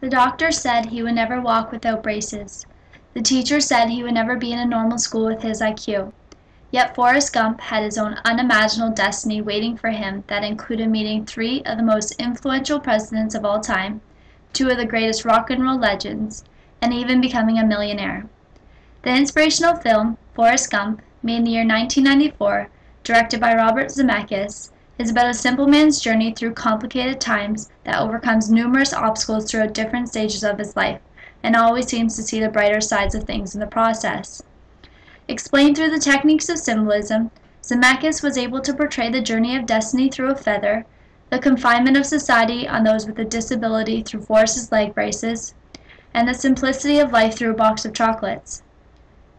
The doctor said he would never walk without braces. The teacher said he would never be in a normal school with his IQ. Yet Forrest Gump had his own unimaginable destiny waiting for him that included meeting 3 of the most influential presidents of all time, 2 of the greatest rock and roll legends, and even becoming a millionaire. The inspirational film, Forrest Gump, made in the year 1994, directed by Robert Zemeckis, is about a simple man's journey through complicated times that overcomes numerous obstacles throughout different stages of his life, and always seems to see the brighter sides of things in the process. Explained through the techniques of symbolism, Zemeckis was able to portray the journey of destiny through a feather, the confinement of society on those with a disability through Forrest's leg braces, and the simplicity of life through a box of chocolates.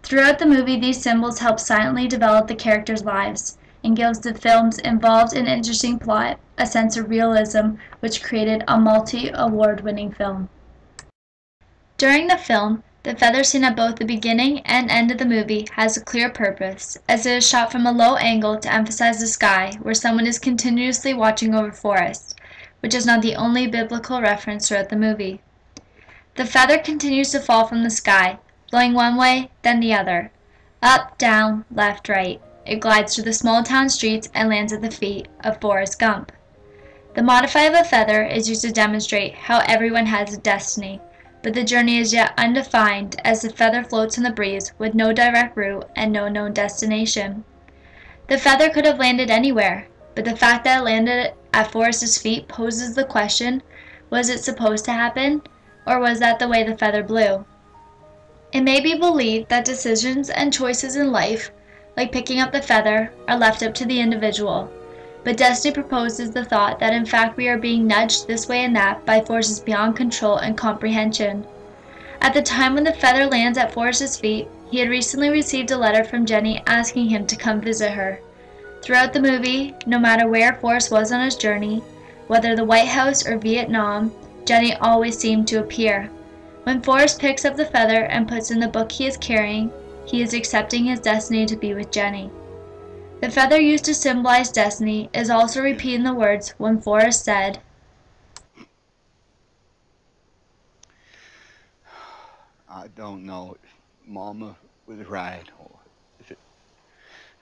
Throughout the movie, these symbols help silently develop the characters' lives, and gives the film's involved and interesting plot a sense of realism, which created a multi-award-winning film. During the film, the feather scene at both the beginning and end of the movie has a clear purpose, as it is shot from a low angle to emphasize the sky, where someone is continuously watching over Forrest, which is not the only biblical reference throughout the movie. The feather continues to fall from the sky, blowing one way, then the other, up, down, left, right. It glides through the small town streets and lands at the feet of Forrest Gump. The modifier of a feather is used to demonstrate how everyone has a destiny, but the journey is yet undefined as the feather floats in the breeze with no direct route and no known destination. The feather could have landed anywhere, but the fact that it landed at Forrest's feet poses the question, was it supposed to happen, or was that the way the feather blew? It may be believed that decisions and choices in life, like picking up the feather, are left up to the individual, but destiny proposes the thought that in fact we are being nudged this way and that by forces beyond control and comprehension. At the time when the feather lands at Forrest's feet, he had recently received a letter from Jenny asking him to come visit her. Throughout the movie, no matter where Forrest was on his journey, whether the White House or Vietnam, Jenny always seemed to appear. When Forrest picks up the feather and puts in the book he is carrying, he is accepting his destiny to be with Jenny. The feather used to symbolize destiny is also repeating the words when Forrest said, I don't know if Mama was right or if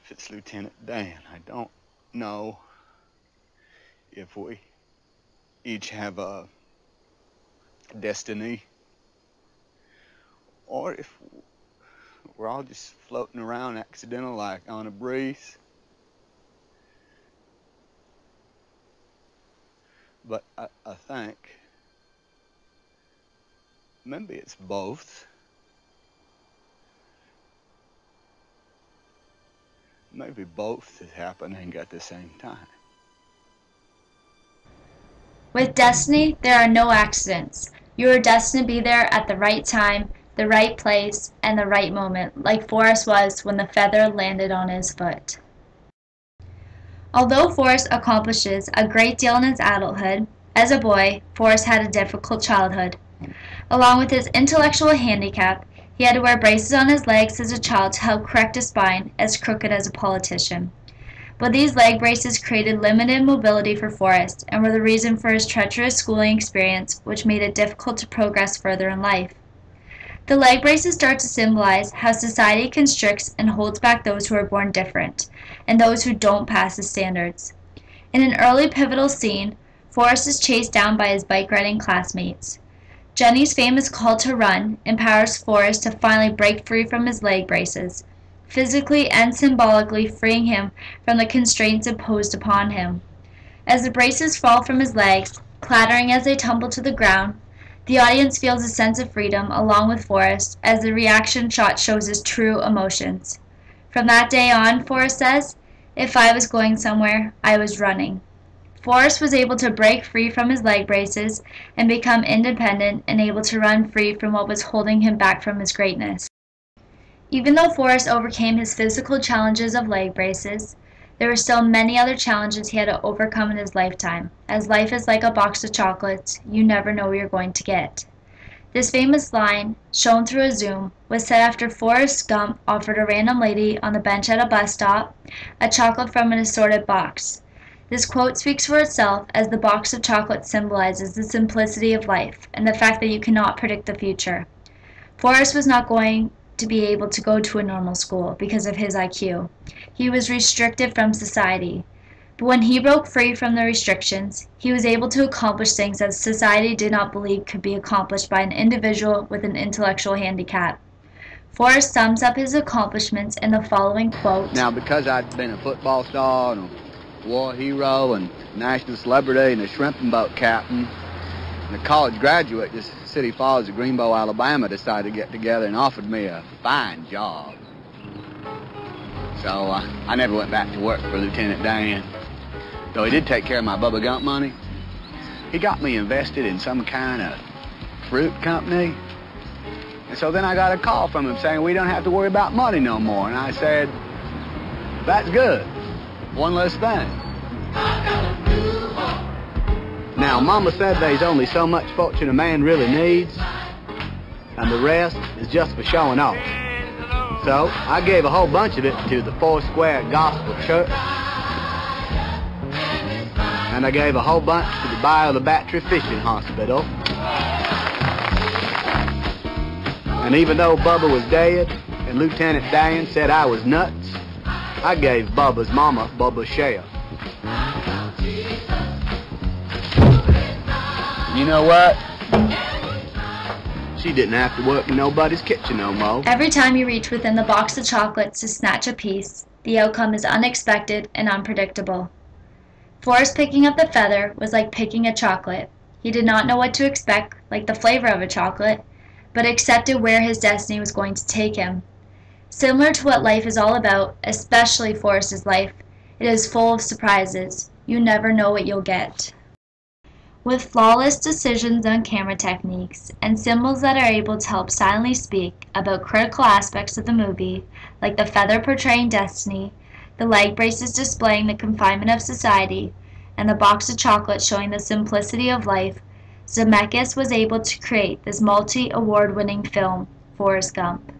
it's Lieutenant Dan. I don't know if we each have a destiny or if we're all just floating around accidental like on a breeze. But I think maybe it's both. Maybe both is happening at the same time. With destiny, there are no accidents. You are destined to be there at the right time, the right place, and the right moment, like Forrest was when the feather landed on his foot. Although Forrest accomplishes a great deal in his adulthood, as a boy, Forrest had a difficult childhood. Along with his intellectual handicap, he had to wear braces on his legs as a child to help correct a spine as crooked as a politician. But these leg braces created limited mobility for Forrest and were the reason for his treacherous schooling experience, which made it difficult to progress further in life. The leg braces start to symbolize how society constricts and holds back those who are born different, and those who don't pass the standards. In an early pivotal scene, Forrest is chased down by his bike-riding classmates. Jenny's famous call to run empowers Forrest to finally break free from his leg braces, physically and symbolically freeing him from the constraints imposed upon him. As the braces fall from his legs, clattering as they tumble to the ground, the audience feels a sense of freedom along with Forrest as the reaction shot shows his true emotions. From that day on, Forrest says, if I was going somewhere, I was running. Forrest was able to break free from his leg braces and become independent and able to run free from what was holding him back from his greatness. Even though Forrest overcame his physical challenges of leg braces, there were still many other challenges he had to overcome in his lifetime. As life is like a box of chocolates, you never know what you're going to get. This famous line, shown through a zoom, was said after Forrest Gump offered a random lady on the bench at a bus stop a chocolate from an assorted box. This quote speaks for itself, as the box of chocolates symbolizes the simplicity of life and the fact that you cannot predict the future. Forrest was not going to be able to go to a normal school because of his IQ. He was restricted from society. But when he broke free from the restrictions, he was able to accomplish things that society did not believe could be accomplished by an individual with an intellectual handicap. Forrest sums up his accomplishments in the following quote. Now, because I'd been a football star and a war hero and national celebrity and a shrimping boat captain and a college graduate, this City Falls of Greenbow, Alabama decided to get together and offered me a fine job. So I never went back to work for Lieutenant Dan. Though he did take care of my Bubba Gump money, he got me invested in some kind of fruit company. And so then I got a call from him saying we don't have to worry about money no more. And I said, that's good. One less thing. Now, Mama said there's only so much fortune a man really needs, and the rest is just for showing off. So I gave a whole bunch of it to the Foursquare Gospel Church, and I gave a whole bunch to the Bio the Battery Fishing Hospital. And even though Bubba was dead and Lieutenant Dan said I was nuts, I gave Bubba's mama Bubba's share. You know what? She didn't have to work in nobody's kitchen no more. Every time you reach within the box of chocolates to snatch a piece, the outcome is unexpected and unpredictable. Forrest picking up the feather was like picking a chocolate. He did not know what to expect, like the flavor of a chocolate, but accepted where his destiny was going to take him. Similar to what life is all about, especially Forrest's life, it is full of surprises. You never know what you'll get. With flawless decisions on camera techniques and symbols that are able to help silently speak about critical aspects of the movie, like the feather portraying destiny, the leg braces displaying the confinement of society, and the box of chocolate showing the simplicity of life, Zemeckis was able to create this multi-award-winning film, Forrest Gump.